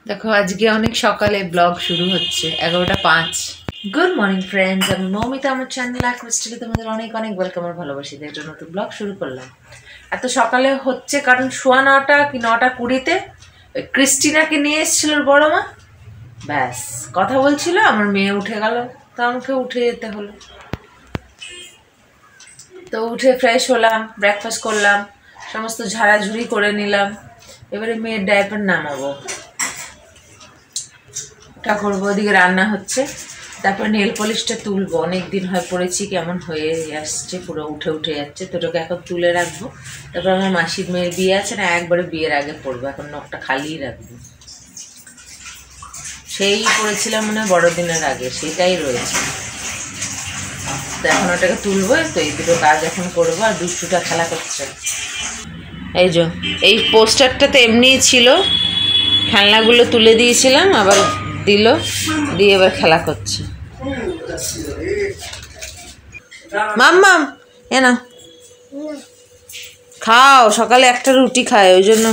দেখো আজকে অনেক সকালে ব্লগ শুরু হচ্ছে 11:05। গুড মর্নিং ফ্রেন্ডস, আমি মৌমিতা, আমার চ্যানেল ক্রিস্টালে তোমাদের অনেক অনেক ওয়েলকাম আর ভালোবাসি। একটা নতুন ব্লগ শুরু করলাম। এত সকালে হচ্ছে কারণ 9:15 কি 9:20 ক্রিস্টিনাকে নিয়ে এসেছিল ওর বড় মা। ব্যাস কথা বলছিল, আমার মেয়ে উঠে গেল, তো আমাকে উঠে যেতে হলো। তো উঠে ফ্রেশ হলাম, ব্রেকফাস্ট করলাম, সমস্ত ঝাড়াঝুড়ি করে নিলাম। এবারে মেয়ের ডাইপার নামাবো, ওটা করবো। ওদিকে রান্না হচ্ছে, তারপর নেল পলিশটা তুলবো। অনেকদিন হয় পড়েছি, কেমন হয়ে আসছে, পুরো উঠে উঠে যাচ্ছে। তো ওটাকে এখন তুলে রাখবো। তারপর আমার মাসির মেয়ের বিয়ে আছে না, একবারে বিয়ের আগে পড়বো। এখন নখটা খালিই রাখবো। সেই পড়েছিলাম মনে হয় বড়দিনের আগে, সেটাই রয়েছে। তো এখন ওটাকে তুলবো। তো এই দুটো কাজ এখন করবো। আর দুষ্টুটা খেলা করছে। এই যে এই পোস্টারটা তো এমনিই ছিল, খেলনাগুলো তুলে দিয়েছিলাম, আবার দিল, দিয়ে এবার খেলা করছে। মাম্মাম এ না খাও, সকালে একটা রুটি খায়, ওই জন্য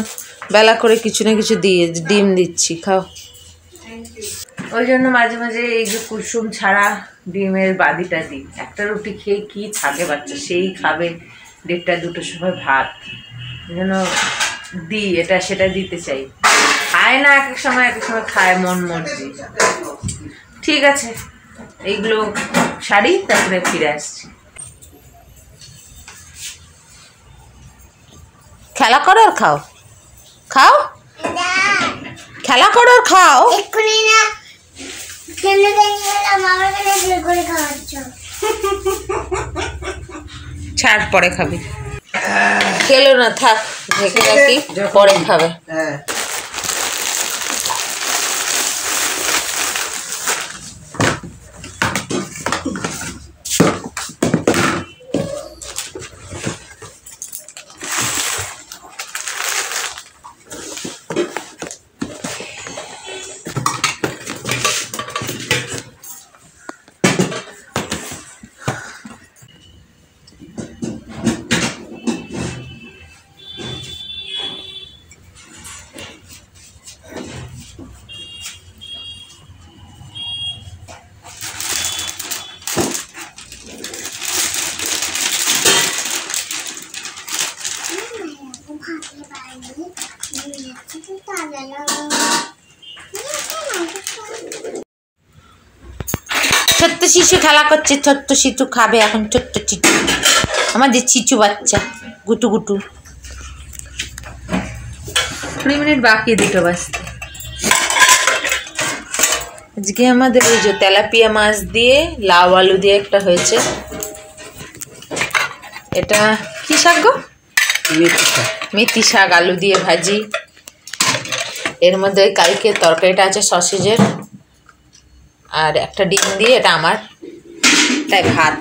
বেলা করে কিছু না কিছু দিয়ে ডিম দিচ্ছি, খাও। ওই জন্য মাঝে মাঝে এই যে কুসুম ছাড়া ডিমের বাদিটা দিই। একটা রুটি খেয়ে কি থাকে বাচ্চা, সেই খাবে 1:30-2টোর সময় ভাত। ওই জন্য দিই, এটা সেটা দিতে চাই। খায় না, এক এক সময় খায় মন মর্জি। ঠিক আছে, এইগুলো সারি, তারপরে ফিরে আসছি। খেলা করো আর খাও, খাও, খেলা করো আর খাও। ছাড়, পরে খাবি। খেলো না, থাক, ঢেকে রাখি, পরে খাবে। ছোট্ট শিশু খেলা করছে, ছোট্ট শিশু খাবে এখন, ছোট্ট চিচু, আমার যে চিচু বাচ্চা গুটু গুটু। 20 মিনিট বাকি 2টো বাজতে। আজকে আমাদের এই যে তেলাপিয়া মাছ দিয়ে লাউ আলু দিয়ে একটা হয়েছে। এটা কি শাক গো? মেথি শাক, আলু দিয়ে ভাজি। এর মধ্যে কালকে তরকারিটা আছে সসেজের, আর একটা ডিম দিয়ে, এটা আমার, তাই ভাত।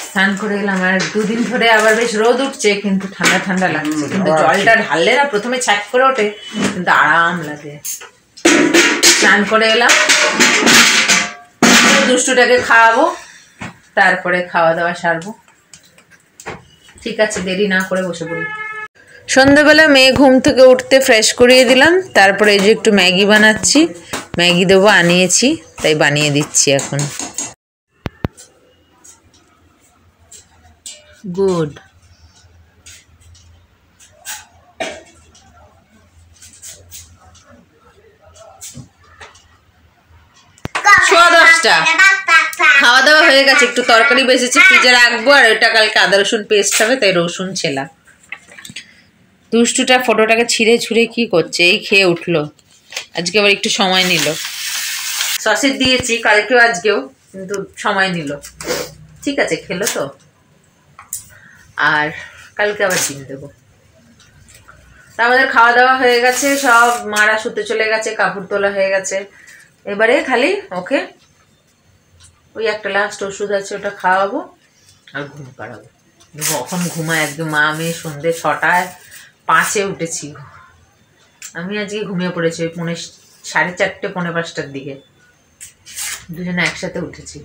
স্নান করে এলাম, আর 2 দিন ধরে আবার বেশ রোদ উঠছে, কিন্তু ঠান্ডা ঠান্ডা লাগছে। কিন্তু জলটা ঢাললে না প্রথমে ছ্যাক করে ওঠে, কিন্তু আরাম লাগে। স্নান করে এলাম, দুষ্টুটাকে খাওয়াবো, তারপরে খাওয়া দাওয়া সারবো। ঠিক আছে, দেরি না করে বসে পড়ি। সন্ধ্যাবেলা মেয়ে ঘুম থেকে উঠতে ফ্রেশ করিয়ে দিলাম। তারপরে এই যে একটু ম্যাগি বানাচ্ছি, ম্যাগি দেবো, আনিয়েছি, তাই বানিয়ে দিচ্ছি এখন। গুড। সোয়া 10টা খাওয়া দাওয়া হয়ে গেছে। একটু তরকারি বেঁচেছে, ফ্রিজে রাখবো। আর ওইটা কালকে আদা রসুন পেস্ট হবে, তাই রসুন ছেলা। দুষ্টুটা ফটোটাকে ছিঁড়ে ছুঁড়ে কি করছে, এই খেয়ে উঠলো। আজকে আবার একটু সময় নিল। সসেজ দিয়েছি কালকেও আজকেও, কিন্তু সময় নিল। ঠিক আছে, খেলো তো। আর কালকে আবার ডিম দেবো। তা আমাদের খাওয়া দাওয়া হয়ে গেছে, সব মারা শুতে চলে গেছে, কাপড় তোলা হয়ে গেছে। এবারে খালি ওকে ওই একটা লাস্ট ওষুধ আছে, ওটা খাওয়াবো আর ঘুম পাড়াবো। কখন ঘুমায় একদম, মা মেয়ে সন্ধ্যে 6:05 উঠেছি। আমি আজকে ঘুমিয়ে পড়েছি ওই 4:30 4:45টার দিকে। দুজনে একসাথে উঠেছি।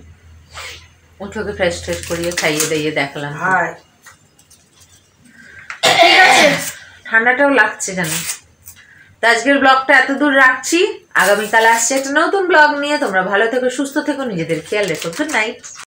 উঠে ওকে ফ্রেশ ট্রেশ করিয়ে খাইয়ে দাইয়ে দেখলাম। ঠিক আছে, ঠান্ডাটাও লাগছে জানো। তো আজকের ব্লগটা এত দূর রাখছি। আগামীকাল আসছে একটা নতুন ব্লগ নিয়ে। তোমরা ভালো থেকো, সুস্থ থেকো, নিজেদের খেয়াল রেখো। Good night.